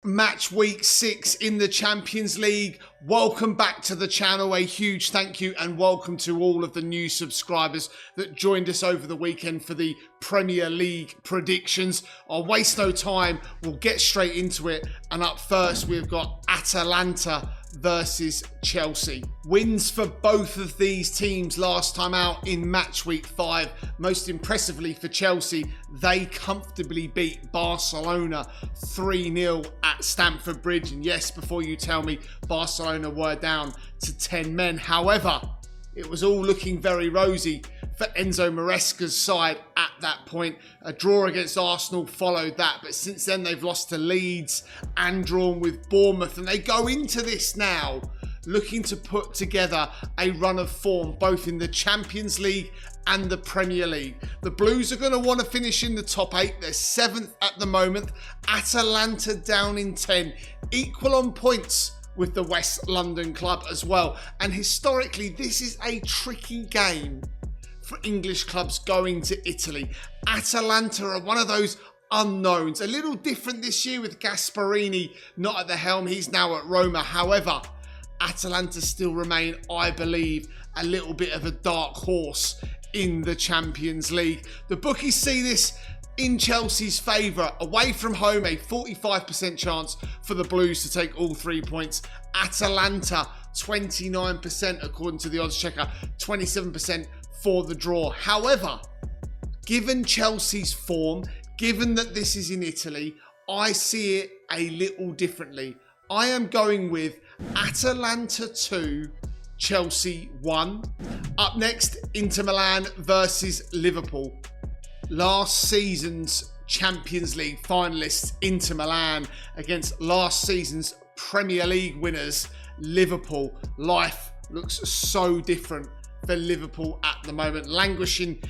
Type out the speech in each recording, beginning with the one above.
match week 6 in the Champions League. Welcome back to the channel. A huge thank you and welcome to all of the new subscribers that joined us over the weekend for the Premier League predictions. I'll waste no time. We'll get straight into it. And up first, we've got Atalanta versus Chelsea. Wins for both of these teams last time out in match week 5. Most impressively for Chelsea, they comfortably beat Barcelona 3-0 at Stamford Bridge. And yes, before you tell me, Barcelona were down to 10 men. However, it was all looking very rosy for Enzo Maresca's side at that point. A draw against Arsenal followed that, but since then they've lost to Leeds and drawn with Bournemouth, and they go into this now looking to put together a run of form both in the Champions League and the Premier League. The Blues are going to want to finish in the top 8. They're 7th at the moment. Atalanta down in 10, equal on points with the West London club as well. And historically, this is a tricky game for English clubs going to Italy. Atalanta are one of those unknowns. A little different this year with Gasperini not at the helm. He's now at Roma. However, Atalanta still remain, I believe, a little bit of a dark horse in the Champions League. The bookies see this in Chelsea's favour. Away from home, a 45% chance for the Blues to take all 3 points. Atalanta, 29% according to the odds checker, 27% for the draw. However, given Chelsea's form, given that this is in Italy, I see it a little differently. I am going with Atalanta 2, Chelsea 1. Up next, Inter Milan versus Liverpool. Last season's Champions League finalists, Inter Milan, against last season's Premier League winners, Liverpool. Life looks so different for Liverpool at the moment, languishing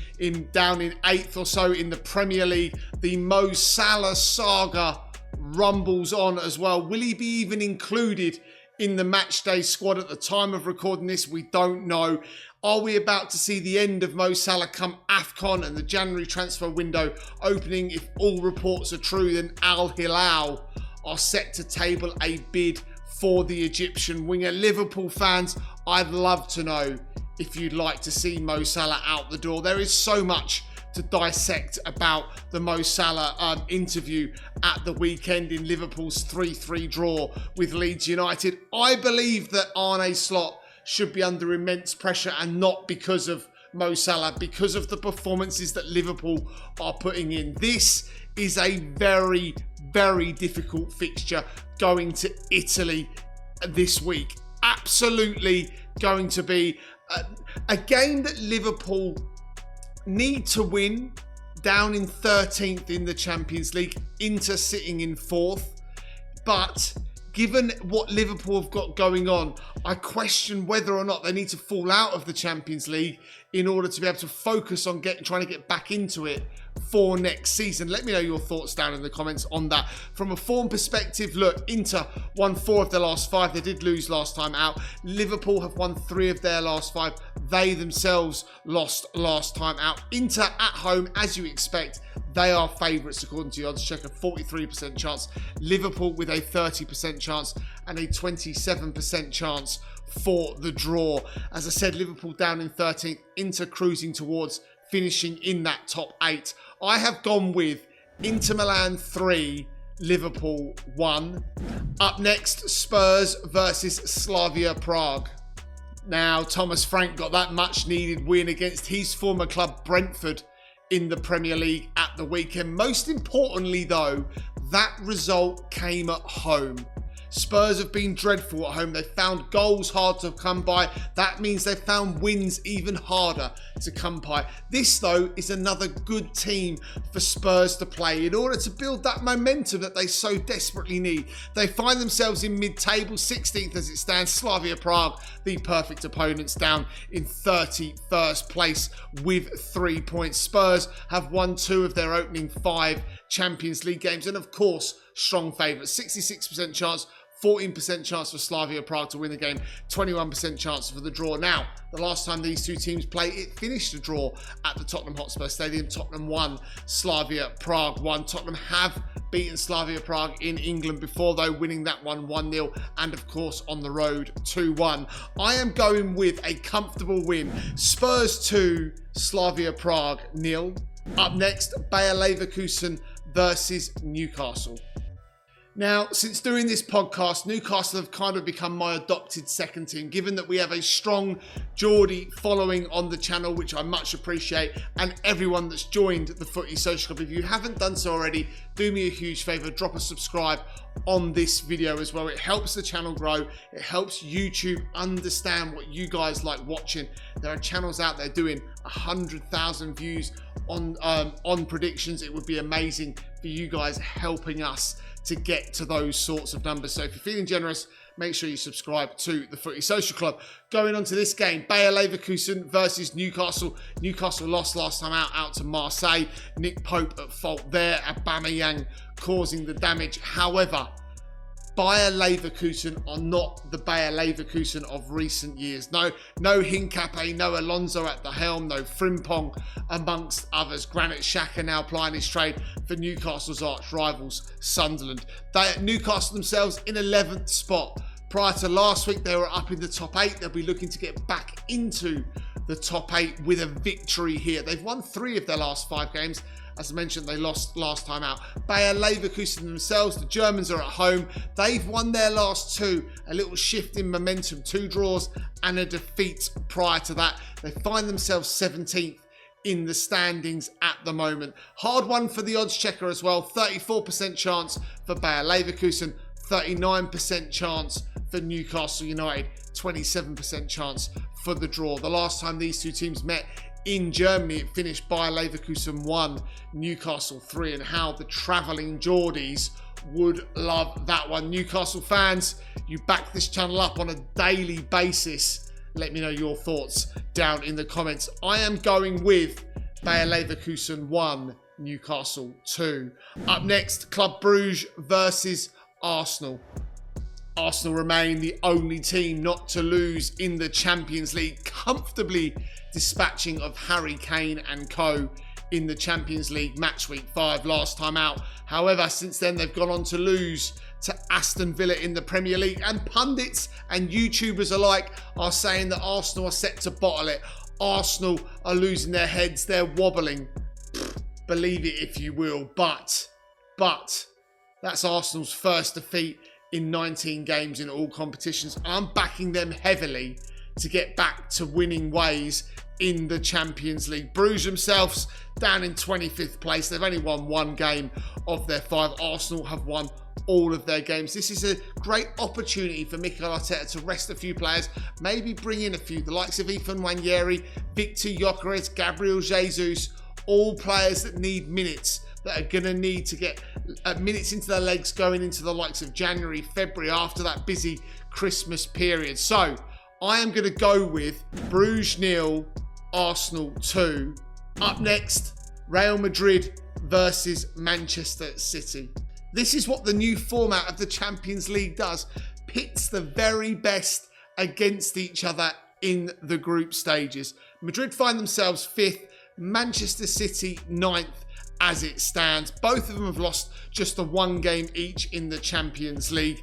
down in 8th or so in the Premier League. The Mo Salah saga rumbles on as well. Will he be even included in the matchday squad at the time of recording this? We don't know. Are we about to see the end of Mo Salah come AFCON and the January transfer window opening? If all reports are true, then Al Hilal are set to table a bid for the Egyptian winger. Liverpool fans, I'd love to know if you'd like to see Mo Salah out the door. There is so much to dissect about the Mo Salah interview at the weekend in Liverpool's 3-3 draw with Leeds United. I believe that Arne Slot should be under immense pressure, and not because of Mo Salah, because of the performances that Liverpool are putting in. This is a very, very difficult fixture going to Italy this week. Absolutely going to be a game that Liverpool need to win, down in 13th in the Champions League, Inter sitting in 4th. But given what Liverpool have got going on, I question whether or not they need to fall out of the Champions League in order to be able to focus on trying to get back into it for next season. Let me know your thoughts down in the comments on that. From a form perspective, look, Inter won 4 of their last 5. They did lose last time out. Liverpool have won 3 of their last 5. They themselves lost last time out. Inter at home, as you expect, they are favourites according to the odds checker, 43% chance. Liverpool with a 30% chance and a 27% chance for the draw. As I said, Liverpool down in 13th, Inter cruising towards finishing in that top 8. I have gone with Inter Milan 3, Liverpool 1. Up next, Spurs versus Slavia Prague. Now, Thomas Frank got that much needed win against his former club Brentford in the Premier League at the weekend. Most importantly though, that result came at home. Spurs have been dreadful at home. They found goals hard to come by. That means they found wins even harder to come by. This, though, is another good team for Spurs to play in order to build that momentum that they so desperately need. They find themselves in mid-table, 16th as it stands. Slavia Prague, the perfect opponents, down in 31st place with 3 points. Spurs have won 2 of their opening 5 Champions League games, and of course, strong favourites, 66% chance 14% chance for Slavia Prague to win the game, 21% chance for the draw. Now, the last time these two teams played, it finished a draw at the Tottenham Hotspur Stadium. Tottenham won, Slavia Prague won. Tottenham have beaten Slavia Prague in England before, though, winning that one 1-0, and of course on the road 2-1. I am going with a comfortable win. Spurs 2, Slavia Prague 0. Up next, Bayer Leverkusen versus Newcastle. Now, since doing this podcast, Newcastle have kind of become my adopted second team, given that we have a strong Geordie following on the channel, which I much appreciate, and everyone that's joined the Footy Social Club. If you haven't done so already, do me a huge favour, drop a subscribe on this video as well. It helps the channel grow. It helps YouTube understand what you guys like watching. There are channels out there doing 100,000 views on predictions. It would be amazing for you guys helping us to get to those sorts of numbers. So if you're feeling generous, make sure you subscribe to the Footy Social Club. Going on to this game, Bayer Leverkusen versus Newcastle. Newcastle lost last time out to Marseille. Nick Pope at fault there. Aubameyang causing the damage. However, Bayer Leverkusen are not the Bayer Leverkusen of recent years. No Hincapié, no Alonso at the helm, no Frimpong amongst others. Granit Xhaka now plying his trade for Newcastle's arch rivals, Sunderland. Newcastle themselves in 11th spot. Prior to last week, they were up in the top 8. They'll be looking to get back into the top 8 with a victory here. They've won 3 of their last 5 games. As I mentioned, they lost last time out. Bayer Leverkusen themselves, the Germans are at home. They've won their last 2. A little shift in momentum, 2 draws and a defeat prior to that. They find themselves 17th in the standings at the moment. Hard one for the odds checker as well. 34% chance for Bayer Leverkusen, 39% chance for Newcastle United, 27% chance for the draw. The last time these two teams met in Germany, it finished Bayer Leverkusen 1, Newcastle 3, and how the travelling Geordies would love that one. Newcastle fans, you back this channel up on a daily basis. Let me know your thoughts down in the comments. I am going with Bayer Leverkusen 1, Newcastle 2. Up next, Club Brugge versus Arsenal. Arsenal remain the only team not to lose in the Champions League, comfortably dispatching of Harry Kane and co in the Champions League match week 5 last time out. However, since then they've gone on to lose to Aston Villa in the Premier League, and pundits and YouTubers alike are saying that Arsenal are set to bottle it. Arsenal are losing their heads, they're wobbling. Believe it if you will, but that's Arsenal's first defeat in 19 games in all competitions. I'm backing them heavily to get back to winning ways in the Champions League. Bruges themselves down in 25th place. They've only won 1 game of their 5. Arsenal have won all of their games. This is a great opportunity for Mikel Arteta to rest a few players, maybe bring in a few, the likes of Ethan Nwaneri, Victor Gyökeres, Gabriel Jesus, all players that need minutes, that are going to need to get minutes into their legs going into the likes of January, February, after that busy Christmas period. So I am going to go with Bruges 0, Arsenal 2. Up next, Real Madrid versus Manchester City. This is what the new format of the Champions League does. Pits the very best against each other in the group stages. Madrid find themselves 5th, Manchester City 9th as it stands. Both of them have lost just the 1 game each in the Champions League.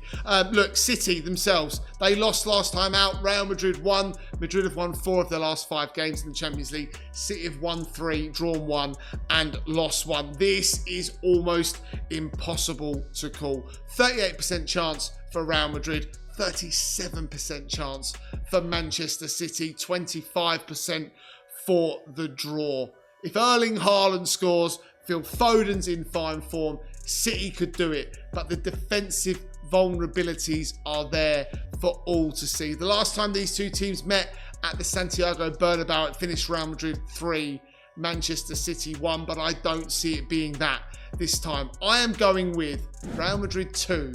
Look, City themselves, they lost last time out. Real Madrid won. Madrid have won 4 of their last 5 games in the Champions League. City have won 3, drawn 1 and lost 1. This is almost impossible to call. 38% chance for Real Madrid, 37% chance for Manchester City, 25% for the draw. If Erling Haaland scores, Phil Foden's in fine form, City could do it, but the defensive vulnerabilities are there for all to see. The last time these two teams met at the Santiago Bernabeu, it finished Real Madrid 3, Manchester City 1, but I don't see it being that this time. I am going with Real Madrid 2,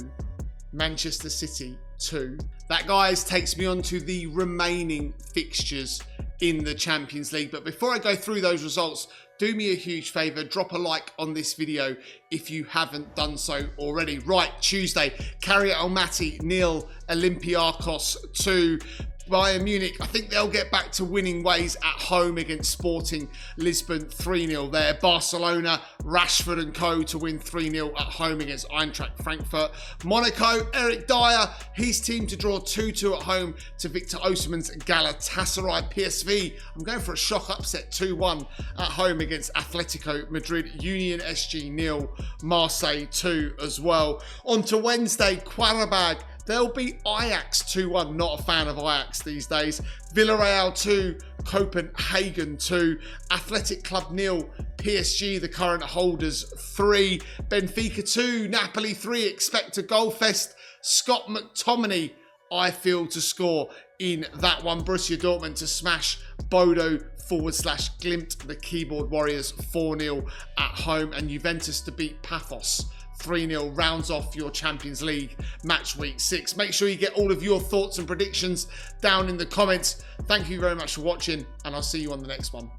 Manchester City 2. That, guys, takes me on to the remaining fixtures in the Champions League. But before I go through those results, do me a huge favour, drop a like on this video if you haven't done so already. Right, Tuesday, Carrier Almaty 0, Olympiacos 2. Bayern Munich, I think they'll get back to winning ways at home against Sporting Lisbon 3-0 there. Barcelona, Rashford and co to win 3-0 at home against Eintracht Frankfurt. Monaco, Eric Dyer, his team to draw 2-2 at home to Victor Osimhen's Galatasaray. PSV, I'm going for a shock upset 2-1 at home against Atletico Madrid. Union SG 0, Marseille 2 as well. On to Wednesday, Qarabag, they'll beat Ajax 2-1. Not a fan of Ajax these days. Villarreal 2, Copenhagen 2. Athletic Club 0, PSG, the current holders 3. Benfica 2, Napoli 3. Expect a goal fest. Scott McTominay, I feel, to score in that one. Borussia Dortmund to smash Bodo /Glimt, the keyboard warriors 4-0 at home. And Juventus to beat Paphos 3-0 rounds off your Champions League match week 6. Make sure you get all of your thoughts and predictions down in the comments. Thank you very much for watching, and I'll see you on the next one.